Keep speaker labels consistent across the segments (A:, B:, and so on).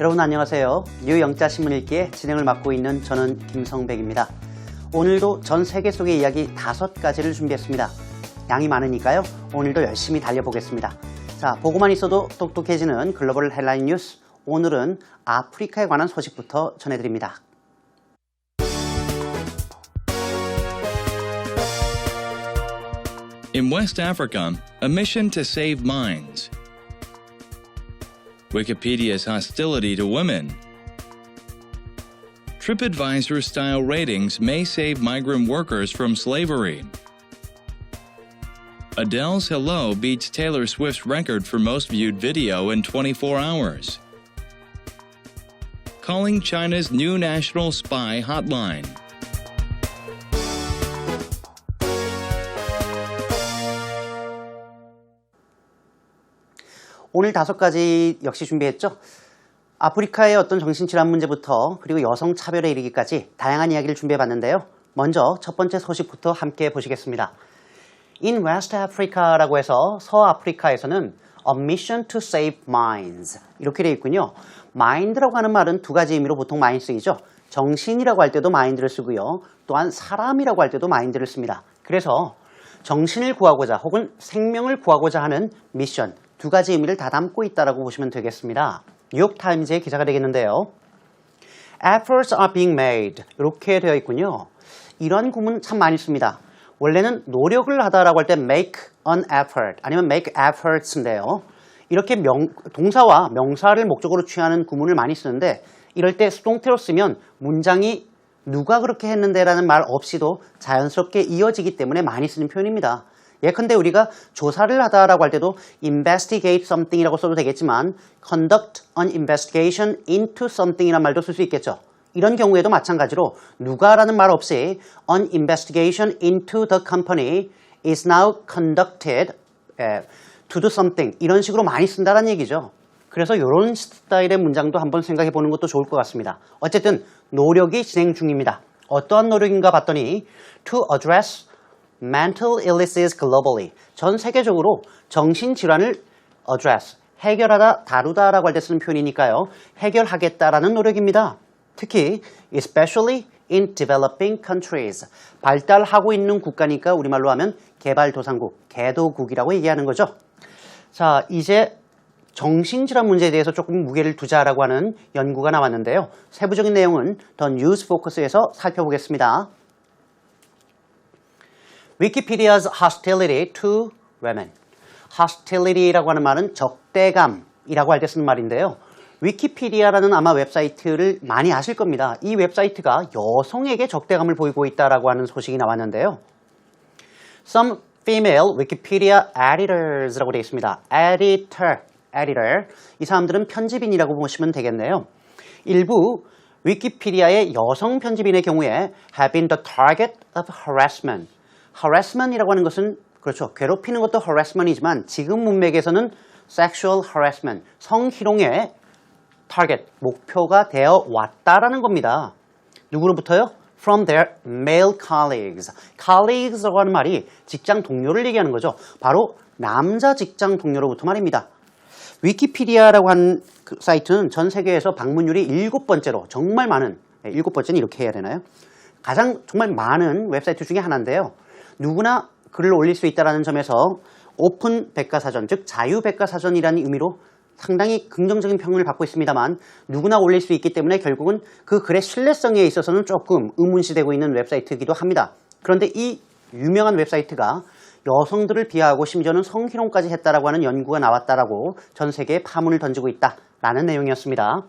A: 여러분 안녕하세요. 뉴영자 신문 읽기의 진행을 맡고 있는 저는 김성백입니다. 오늘도 전 세계 속의 이야기 5가지를 준비했습니다. 양이 많으니까요. 오늘도 열심히 달려보겠습니다. 자, 보고만 있어도 똑똑해지는 글로벌 헬라인 뉴스. 오늘은 아프리카에 관한 소식부터 전해드립니다.
B: In West Africa, a mission to save mines. Wikipedia's hostility to women. TripAdvisor-style ratings may save migrant workers from slavery. Adele's Hello beats Taylor Swift's record for most viewed video in 24 hours. Calling China's new national spy hotline.
A: 오늘 5가지 역시 준비했죠. 아프리카의 어떤 정신질환 문제부터 그리고 여성 차별에 이르기까지 다양한 이야기를 준비해봤는데요. 먼저 첫 번째 소식부터 함께 보시겠습니다. In West Africa라고 해서 서아프리카에서는 A mission to save minds 이렇게 되어 있군요. mind라고 하는 말은 2가지 의미로 보통 많이 쓰이죠. 정신이라고 할 때도 mind를 쓰고요. 또한 사람이라고 할 때도 mind를 씁니다. 그래서 정신을 구하고자 혹은 생명을 구하고자 하는 미션 2가지 의미를 다 담고 있다고 보시면 되겠습니다. 뉴욕타임즈의 기사가 되겠는데요. Efforts are being made 이렇게 되어 있군요. 이런 구문 참 많이 씁니다. 원래는 노력을 하다라고 할 때 make an effort 아니면 make efforts인데요. 이렇게 동사와 명사를 목적으로 취하는 구문을 많이 쓰는데 이럴 때 수동태로 쓰면 문장이 누가 그렇게 했는데 라는 말 없이도 자연스럽게 이어지기 때문에 많이 쓰는 표현입니다. 예컨대 우리가 조사를 하다라고 할 때도 investigate something이라고 써도 되겠지만 conduct an investigation into something이란 말도 쓸 수 있겠죠. 이런 경우에도 마찬가지로 누가라는 말 없이 an investigation into the company is now conducted to do something 이런 식으로 많이 쓴다는 얘기죠. 그래서 이런 스타일의 문장도 한번 생각해 보는 것도 좋을 것 같습니다. 어쨌든 노력이 진행 중입니다. 어떠한 노력인가 봤더니 to address mental illnesses globally. 전 세계적으로 정신질환을 address, 해결하다, 다루다라고 할 때 쓰는 표현이니까요. 해결하겠다라는 노력입니다. 특히 especially in developing countries. 발달하고 있는 국가니까 우리말로 하면 개발도상국, 개도국이라고 얘기하는 거죠. 자, 이제 정신질환 문제에 대해서 조금 무게를 두자라고 하는 연구가 나왔는데요. 세부적인 내용은 더 뉴스 포커스에서 살펴보겠습니다. Wikipedia's hostility to women. hostility라고 하는 말은 적대감이라고 할 때 쓰는 말인데요. 위키피디아라는 아마 웹사이트를 많이 아실 겁니다. 이 웹사이트가 여성에게 적대감을 보이고 있다라고 하는 소식이 나왔는데요. Some female Wikipedia editors라고 되어 있습니다. editor. 이 사람들은 편집인이라고 보시면 되겠네요. 일부 위키피디아의 여성 편집인의 경우에 have been the target of harassment. harassment이라고 하는 것은 그렇죠. 괴롭히는 것도 harassment이지만 지금 문맥에서는 sexual harassment, 성희롱의 target, 목표가 되어 왔다라는 겁니다. 누구로부터요? From their male colleagues. colleagues라고 하는 말이 직장 동료를 얘기하는 거죠. 바로 남자 직장 동료로부터 말입니다. 위키피디아라고 하는 그 사이트는 전 세계에서 방문율이 7번째로 정말 많은 7번째는 이렇게 해야 되나요? 가장 정말 많은 웹사이트 중에 하나인데요. 누구나 글을 올릴 수 있다는 점에서 오픈 백과사전, 즉 자유백과사전이라는 의미로 상당히 긍정적인 평을 받고 있습니다만 누구나 올릴 수 있기 때문에 결국은 그 글의 신뢰성에 있어서는 조금 의문시되고 있는 웹사이트이기도 합니다. 그런데 이 유명한 웹사이트가 여성들을 비하하고 심지어는 성희롱까지 했다라고 하는 연구가 나왔다라고 전 세계에 파문을 던지고 있다라는 내용이었습니다.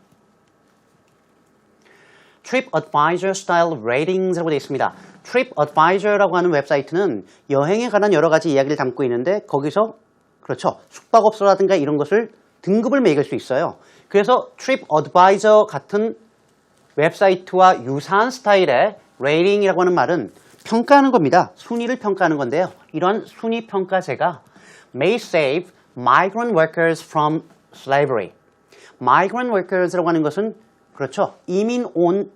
A: TripAdvisor Style Ratings라고 되어 있습니다. TripAdvisor라고 하는 웹사이트는 여행에 관한 여러 가지 이야기를 담고 있는데 거기서 그렇죠. 숙박업소라든가 이런 것을 등급을 매길 수 있어요. 그래서 TripAdvisor 같은 웹사이트와 유사한 스타일의 레이팅이라고 하는 말은 평가하는 겁니다. 순위를 평가하는 건데요. 이런 순위 평가제가 may save migrant workers from slavery. migrant workers라고 하는 것은 그렇죠. 이민 온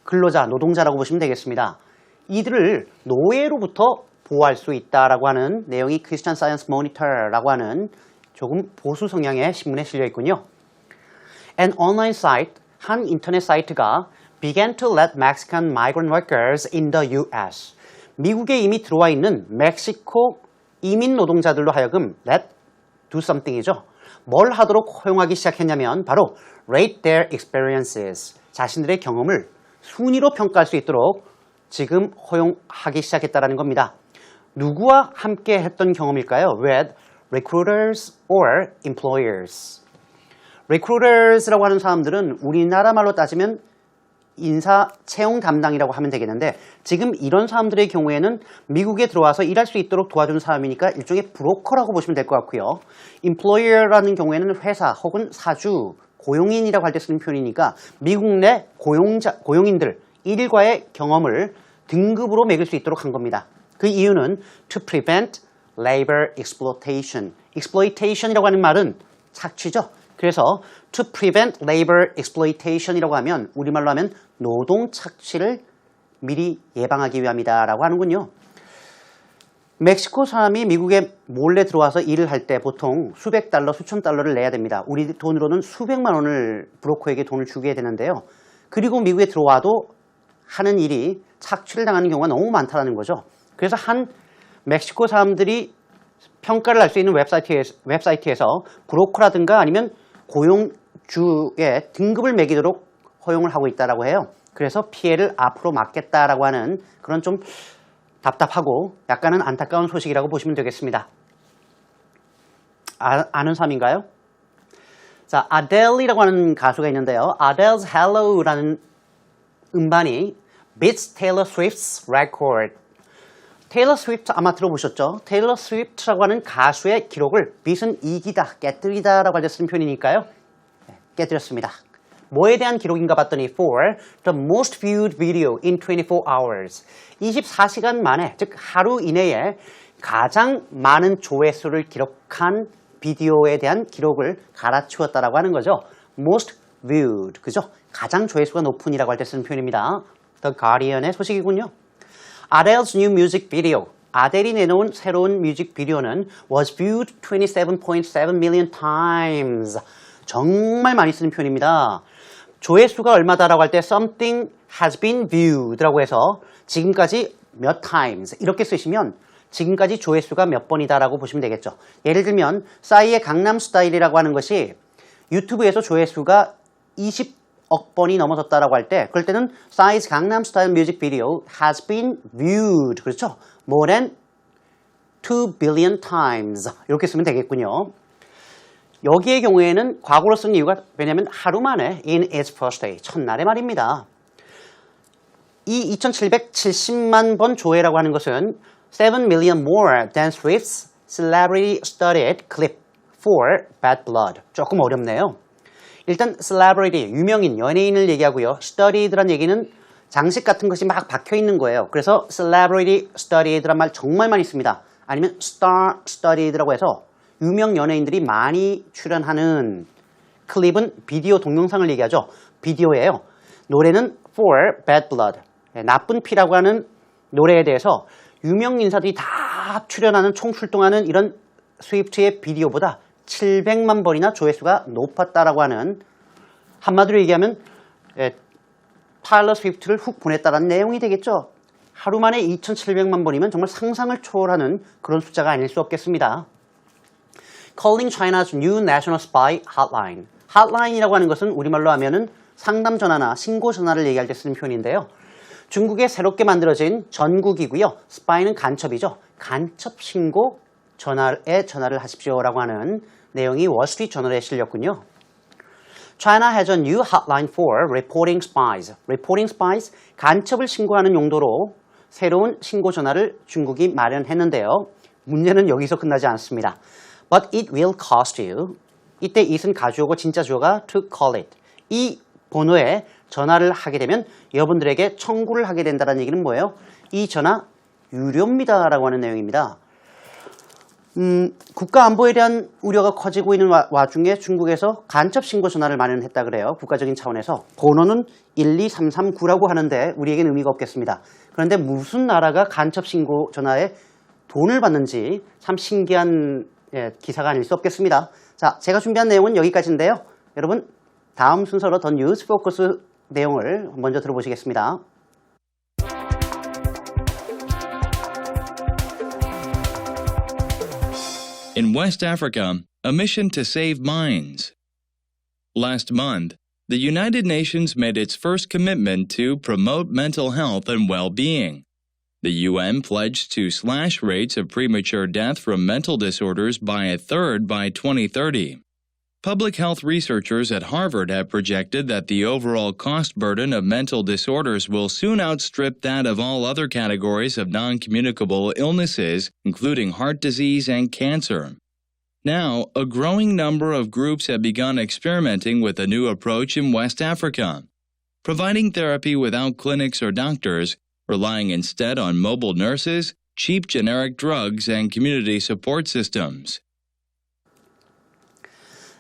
A: 근로자, 노동자라고 보시면 되겠습니다. 이들을 노예로부터 보호할 수 있다라고 하는 내용이 크리스천 사이언스 모니터라고 하는 조금 보수 성향의 신문에 실려 있군요. An online site, 한 인터넷 사이트가 began to let Mexican migrant workers in the U.S. 미국에 이미 들어와 있는 멕시코 이민 노동자들로 하여금 let do something이죠. 뭘 하도록 허용하기 시작했냐면 바로 rate their experiences. 자신들의 경험을 순위로 평가할 수 있도록 지금 허용하기 시작했다는 겁니다. 누구와 함께 했던 경험일까요? With recruiters or employers. recruiters라고 하는 사람들은 우리나라 말로 따지면 인사 채용 담당이라고 하면 되겠는데 지금 이런 사람들의 경우에는 미국에 들어와서 일할 수 있도록 도와주는 사람이니까 일종의 브로커라고 보시면 될 것 같고요. employer라는 경우에는 회사 혹은 사주, 고용인이라고 할 때 쓰는 표현이니까 미국 내 고용인들 일과의 경험을 등급으로 매길 수 있도록 한 겁니다. 그 이유는 to prevent labor exploitation. exploitation이라고 하는 말은 착취죠. 그래서 to prevent labor exploitation이라고 하면 우리말로 하면 노동 착취를 미리 예방하기 위함이다라고 하는군요. 멕시코 사람이 미국에 몰래 들어와서 일을 할 때 보통 수백 달러, 수천 달러를 내야 됩니다. 우리 돈으로는 수백만 원을 브로커에게 돈을 주게 되는데요. 그리고 미국에 들어와도 하는 일이 착취를 당하는 경우가 너무 많다는 거죠. 그래서 한 멕시코 사람들이 평가를 할 수 있는 웹사이트에서 브로커라든가 아니면 고용주의 등급을 매기도록 허용을 하고 있다고 해요. 그래서 피해를 앞으로 막겠다라고 하는 그런 좀 답답하고 약간은 안타까운 소식이라고 보시면 되겠습니다. 아는 사람인가요? 자, 아델이라고 하는 가수가 있는데요. Adele's Hello라는 음반이 beats Taylor Swift's record. 테일러 스위프트 아마 들어보셨죠? 테일러 스위프트라고 하는 가수의 기록을 beat은 이기다, 깨뜨리다라고 할 때 쓰는 표현이니까요. 깨뜨렸습니다. 뭐에 대한 기록인가 봤더니 for the most viewed video in 24 hours. 24시간 만에, 즉 하루 이내에 가장 많은 조회수를 기록한 비디오에 대한 기록을 갈아치웠다라고 하는 거죠. most viewed, 그죠? 가장 조회수가 높은이라고 할 때 쓰는 표현입니다. The Guardian의 소식이군요. Adele's new music video. 아델이 내놓은 새로운 뮤직비디오는 was viewed 27.7 million times. 정말 많이 쓰는 표현입니다. 조회수가 얼마다라고 할 때 something has been viewed라고 해서 지금까지 몇 times 이렇게 쓰시면 지금까지 조회수가 몇 번이다라고 보시면 되겠죠. 예를 들면 싸이의 강남 스타일이라고 하는 것이 유튜브에서 조회수가 20억 번이 넘어섰다라고 할 때 그럴 때는 싸이's 강남 스타일 뮤직비디오 has been viewed 그렇죠? more than 2 billion times 이렇게 쓰면 되겠군요. 여기의 경우에는 과거로 쓴 이유가 왜냐하면 하루 만에 in its first day 첫날의 말입니다. 이 2770만 번 조회라고 하는 것은 7 million more than Swift's celebrity studded clip for Bad Blood. 조금 어렵네요. 일단 celebrity, 유명인, 연예인을 얘기하고요. studied란 얘기는 장식 같은 것이 막 박혀 있는 거예요. 그래서 celebrity studied란 말 정말 많이 씁니다. 아니면 star studied라고 해서 유명 연예인들이 많이 출연하는 클립은 비디오 동영상을 얘기하죠. 비디오예요. 노래는 For Bad Blood, 나쁜 피라고 하는 노래에 대해서 유명 인사들이 다 출연하는 총 출동하는 이런 스위프트의 비디오보다 700만 번이나 조회수가 높았다라고 하는 한마디로 얘기하면 타일러 스위프트를 훅 보냈다라는 내용이 되겠죠. 하루 만에 2700만 번이면 정말 상상을 초월하는 그런 숫자가 아닐 수 없겠습니다. Calling China's new national spy hotline. hotline이라고 하는 것은 우리말로 하면은 상담 전화나 신고 전화를 얘기할 때 쓰는 표현인데요. 중국에 새롭게 만들어진 전국이고요. spy는 간첩이죠. 간첩 신고 전화에 전화를 하십시오라고 하는 내용이 월스트리트 저널에 실렸군요. China has a new hotline for reporting spies. reporting spies, 간첩을 신고하는 용도로 새로운 신고 전화를 중국이 마련했는데요. 문제는 여기서 끝나지 않습니다. But it will cost you. 이때 it은 가주어고 진짜 주어가 to call it. 이 번호에 전화를 하게 되면 여러분들에게 청구를 하게 된다는 얘기는 뭐예요? 이 전화 유료입니다 라고 하는 내용입니다. 국가 안보에 대한 우려가 커지고 있는 와중에 중국에서 간첩 신고 전화를 마련했다 그래요. 국가적인 차원에서. 번호는 12339라고 하는데 우리에겐 의미가 없겠습니다. 그런데 무슨 나라가 간첩 신고 전화에 돈을 받는지 참 신기한 기사가 아닐 수 없겠습니다. 자, 제가 준비한 내용은 여기까지인데요. 여러분 다음 순서로 더 뉴스 포커스 내용을 먼저 들어보시겠습니다.
B: In West Africa, a mission to save mines. Last month, the United Nations made its first commitment to promote mental health and well-being. The UN pledged to slash rates of premature death from mental disorders by a third by 2030. Public health researchers at Harvard have projected that the overall cost burden of mental disorders will soon outstrip that of all other categories of non-communicable illnesses, including heart disease and cancer. Now, a growing number of groups have begun experimenting with a new approach in West Africa, providing therapy without clinics or doctors, relying instead on mobile nurses, cheap generic drugs, and community support systems.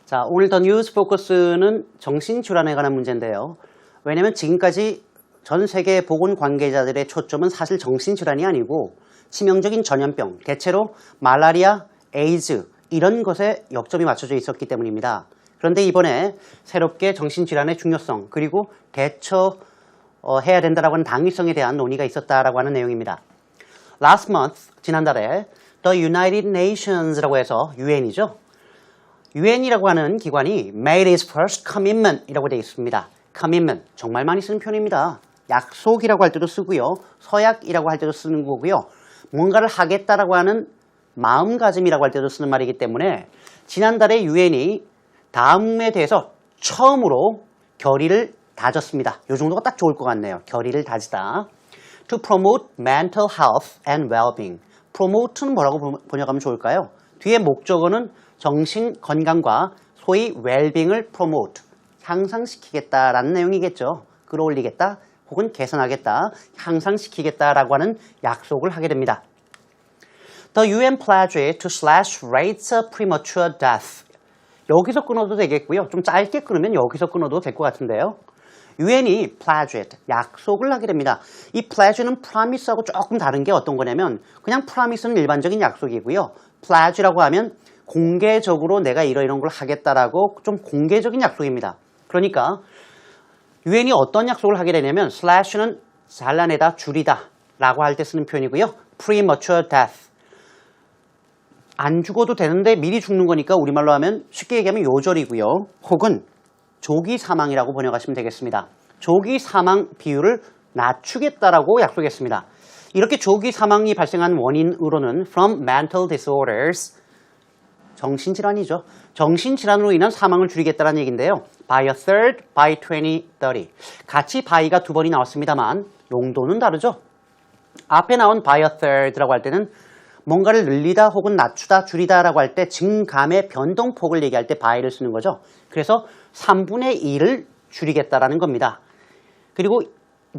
A: 자, 오늘 더 뉴스 포커스는 정신질환에 관한 문제인데요. 왜냐하면 지금까지 전 세계 보건 관계자들의 초점은 사실 정신질환이 아니고 치명적인 전염병, 대체로 말라리아, 에이즈 이런 것에 역점이 맞춰져 있었기 때문입니다. 그런데 이번에 새롭게 정신질환의 중요성 그리고 대처해야 된다라고 하는 당위성에 대한 논의가 있었다라고 하는 내용입니다. Last month, 지난달에 The United Nations라고 해서 UN이죠. UN이라고 하는 기관이 made its first commitment이라고 되어 있습니다. commitment, 정말 많이 쓰는 표현입니다. 약속이라고 할 때도 쓰고요. 서약이라고 할 때도 쓰는 거고요. 뭔가를 하겠다라고 하는 마음가짐이라고 할 때도 쓰는 말이기 때문에 지난달에 UN이 다음에 대해서 처음으로 결의를 다졌습니다. 이 정도가 딱 좋을 것 같네요. 결의를 다지다. To promote mental health and well-being. promote는 뭐라고 번역하면 좋을까요? 뒤에 목적어는 정신 건강과 소위 웰빙을 promote, 향상시키겠다라는 내용이겠죠. 끌어올리겠다 혹은 개선하겠다, 향상시키겠다라고 하는 약속을 하게 됩니다. The UN pledged to slash rates of premature death. 여기서 끊어도 되겠고요. 좀 짧게 끊으면 여기서 끊어도 될 것 같은데요. UN이 pledged, 약속을 하게 됩니다. 이 pledge는 promise하고 조금 다른 게 어떤 거냐면 그냥 promise는 일반적인 약속이고요. pledge라고 하면 공개적으로 내가 이런 걸 하겠다라고 좀 공개적인 약속입니다. 그러니까 UN이 어떤 약속을 하게 되냐면 slash는 잘라내다, 줄이다 라고 할 때 쓰는 표현이고요. premature death. 안 죽어도 되는데 미리 죽는 거니까 우리말로 하면 쉽게 얘기하면 요절이고요. 혹은 조기 사망이라고 번역하시면 되겠습니다. 조기 사망 비율을 낮추겠다라고 약속했습니다. 이렇게 조기 사망이 발생한 원인으로는 from mental disorders, 정신질환이죠. 정신질환으로 인한 사망을 줄이겠다는 얘기인데요. By a third by 2030. 같이 by가 두 번이 나왔습니다만 용도는 다르죠. 앞에 나온 by a third라고 할 때는 뭔가를 늘리다 혹은 낮추다, 줄이다라고 할 때 증감의 변동폭을 얘기할 때 by를 쓰는 거죠. 그래서 3분의 1을 줄이겠다라는 겁니다. 그리고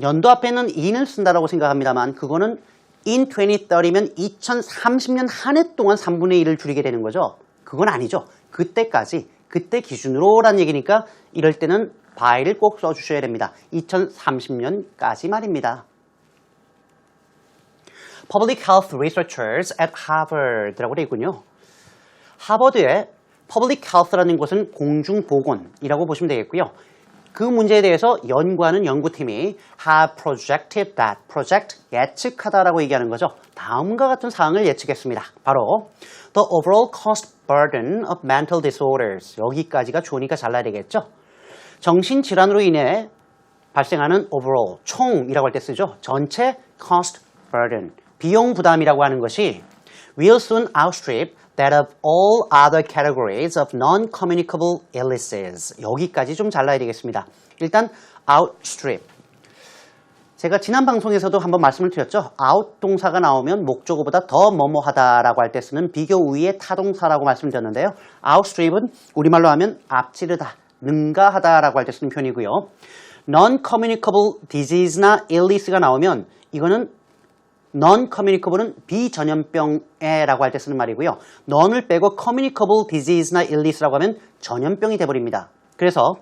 A: 연도 앞에는 2를 쓴다라고 생각합니다만 그거는 in 2030면 2030년 한 해 동안 3분의 1을 줄이게 되는 거죠. 그건 아니죠. 그때까지, 그때 기준으로라는 얘기니까 이럴 때는 by를 꼭 써주셔야 됩니다. 2030년까지 말입니다. Public Health Researchers at Harvard라고 되어 있군요. 하버드의 Public Health라는 곳은 공중보건이라고 보시면 되겠고요. 그 문제에 대해서 연구하는 연구팀이 have projected that, project, 예측하다라고 얘기하는 거죠. 다음과 같은 사항을 예측했습니다. 바로 the overall cost burden of mental disorders. 여기까지가 좋으니까 잘라야 되겠죠. 정신질환으로 인해 발생하는 overall, 총이라고 할 때 쓰죠. 전체 cost burden, 비용 부담이라고 하는 것이 will soon outstrip that of all other categories of non-communicable illnesses. 여기까지 좀 잘라야 되겠습니다. 일단 outstrip. 제가 지난 방송에서도 한번 말씀을 드렸죠. out 동사가 나오면 목적어보다 더 뭐뭐하다라고 할 때 쓰는 비교 우위의 타동사라고 말씀드렸는데요. outstrip은 우리말로 하면 앞지르다, 능가하다라고 할 때 쓰는 표현이고요. non-communicable disease나 illness가 나오면 이거는 non-communicable은 비전염병에라고 할 때 쓰는 말이고요. non을 빼고 communicable disease나 illness라고 하면 전염병이 돼버립니다. 그래서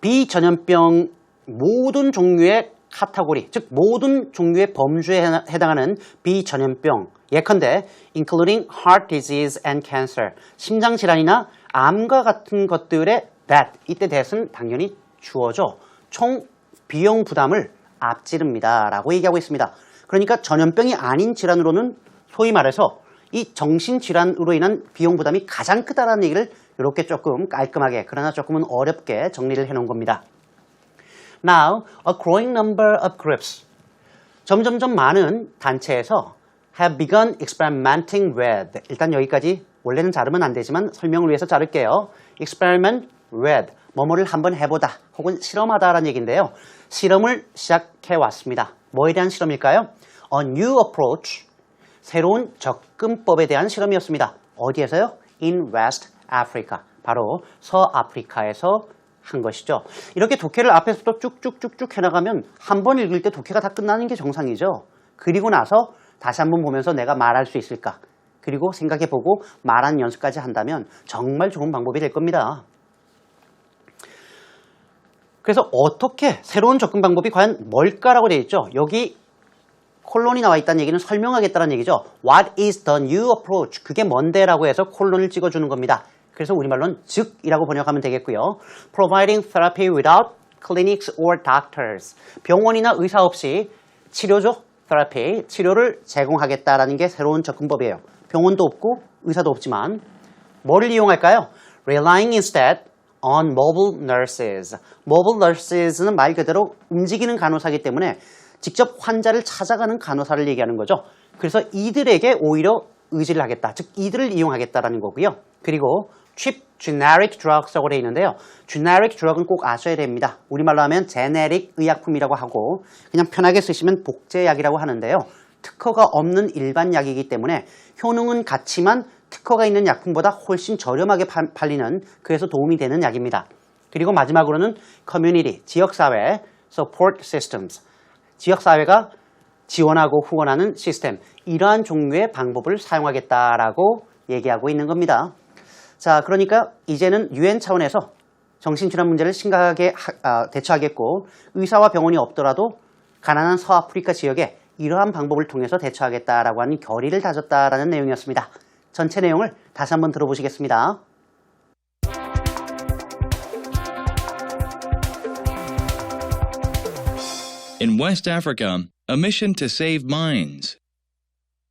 A: 비전염병 모든 종류의 카테고리, 즉 모든 종류의 범주에 해당하는 비전염병, 예컨대 including heart disease and cancer, 심장질환이나 암과 같은 것들의 that. 이때 that은 당연히 주어죠. 총 비용 부담을 앞지릅니다. 라고 얘기하고 있습니다. 그러니까 전염병이 아닌 질환으로는 소위 말해서 이 정신질환으로 인한 비용 부담이 가장 크다는 얘기를 이렇게 조금 깔끔하게 그러나 조금은 어렵게 정리를 해놓은 겁니다. Now, a growing number of groups. 점점점 많은 단체에서 have begun experimenting with. 일단 여기까지 원래는 자르면 안 되지만 설명을 위해서 자를게요. experiment with. 뭐뭐를 한번 해보다 혹은 실험하다라는 얘기인데요. 실험을 시작해 왔습니다. 뭐에 대한 실험일까요? A new approach. 새로운 접근법에 대한 실험이었습니다. 어디에서요? In West Africa. 바로 서아프리카에서 한 것이죠. 이렇게 독해를 앞에서부터 쭉쭉쭉쭉 해나가면 한 번 읽을 때 독해가 다 끝나는 게 정상이죠. 그리고 나서 다시 한번 보면서 내가 말할 수 있을까? 그리고 생각해보고 말하는 연습까지 한다면 정말 좋은 방법이 될 겁니다. 그래서 어떻게 새로운 접근 방법이 과연 뭘까라고 되어 있죠. 여기 콜론이 나와 있다는 얘기는 설명하겠다는 얘기죠. What is the new approach? 그게 뭔데? 라고 해서 콜론을 찍어주는 겁니다. 그래서 우리말로는 즉이라고 번역하면 되겠고요. Providing therapy without clinics or doctors. 병원이나 의사 없이 치료죠. therapy, 치료를 제공하겠다라는 게 새로운 접근법이에요. 병원도 없고 의사도 없지만 뭐를 이용할까요? Relying instead on mobile nurses. mobile nurses는 말 그대로 움직이는 간호사이기 때문에 직접 환자를 찾아가는 간호사를 얘기하는 거죠. 그래서 이들에게 오히려 의지를 하겠다. 즉 이들을 이용하겠다라는 거고요. 그리고 cheap generic drugs라고 되어 있는데요. generic drug은 꼭 아셔야 됩니다. 우리말로 하면 제네릭 의약품이라고 하고 그냥 편하게 쓰시면 복제약이라고 하는데요. 특허가 없는 일반 약이기 때문에 효능은 같지만 특허가 있는 약품보다 훨씬 저렴하게 팔리는 그래서 도움이 되는 약입니다. 그리고 마지막으로는 community, 지역사회, support systems, 지역사회가 지원하고 후원하는 시스템, 이러한 종류의 방법을 사용하겠다라고 얘기하고 있는 겁니다. 자, 그러니까 이제는 UN 차원에서 정신질환 문제를 심각하게 대처하겠고 의사와 병원이 없더라도 가난한 서아프리카 지역에 이러한 방법을 통해서 대처하겠다라고 하는 결의를 다졌다라는 내용이었습니다. 전체 내용을 다시 한번 들어보시겠습니다.
B: In West Africa, a mission to save minds.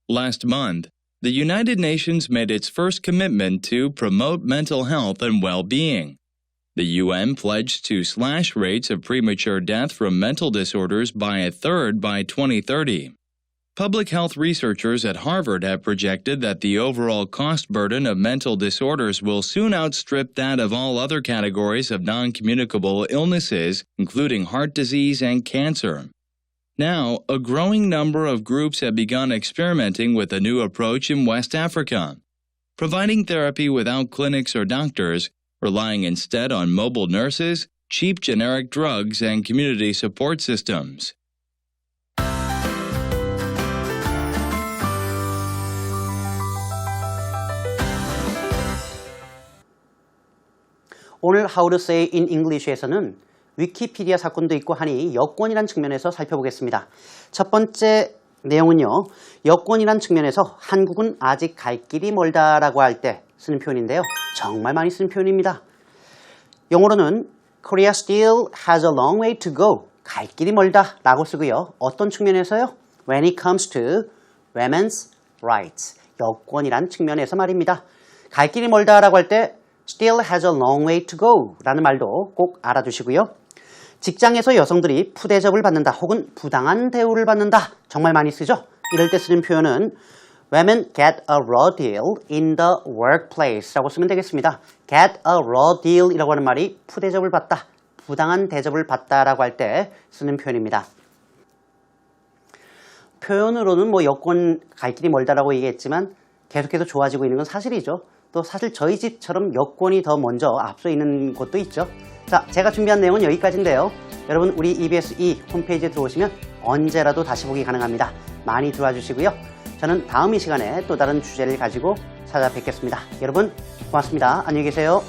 B: Last month, the United Nations made its first commitment to promote mental health and well-being. The UN pledged to slash rates of premature death from mental disorders by a third by 2030. Public health researchers at Harvard have projected that the overall cost burden of mental disorders will soon outstrip that of all other categories of non-communicable illnesses, including heart disease and cancer. Now, a growing number of groups have begun experimenting with a new approach in West Africa, providing therapy without clinics or doctors, relying instead on mobile nurses, cheap generic drugs, and community support systems.
A: 오늘 How to Say in English에서는 위키피디아 사건도 있고 하니 여권이란 측면에서 살펴보겠습니다. 첫 번째 내용은요. 여권이란 측면에서 한국은 아직 갈 길이 멀다라고 할 때 쓰는 표현인데요. 정말 많이 쓰는 표현입니다. 영어로는 Korea still has a long way to go. 갈 길이 멀다 라고 쓰고요. 어떤 측면에서요? When it comes to women's rights. 여권이란 측면에서 말입니다. 갈 길이 멀다 라고 할 때 still has a long way to go 라는 말도 꼭 알아두시고요. 직장에서 여성들이 푸대접을 받는다 혹은 부당한 대우를 받는다. 정말 많이 쓰죠? 이럴 때 쓰는 표현은 Women get a raw deal in the workplace 라고 쓰면 되겠습니다. Get a raw deal 이라고 하는 말이 푸대접을 받다, 부당한 대접을 받다 라고 할 때 쓰는 표현입니다. 표현으로는 뭐 여권 갈 길이 멀다라고 얘기했지만 계속해서 좋아지고 있는 건 사실이죠. 또 사실 저희 집처럼 여권이 더 먼저 앞서 있는 곳도 있죠. 자, 제가 준비한 내용은 여기까지인데요. 여러분 우리 EBS 홈페이지에 들어오시면 언제라도 다시 보기 가능합니다. 많이 들어와 주시고요. 저는 다음 이 시간에 또 다른 주제를 가지고 찾아뵙겠습니다. 여러분 고맙습니다. 안녕히 계세요.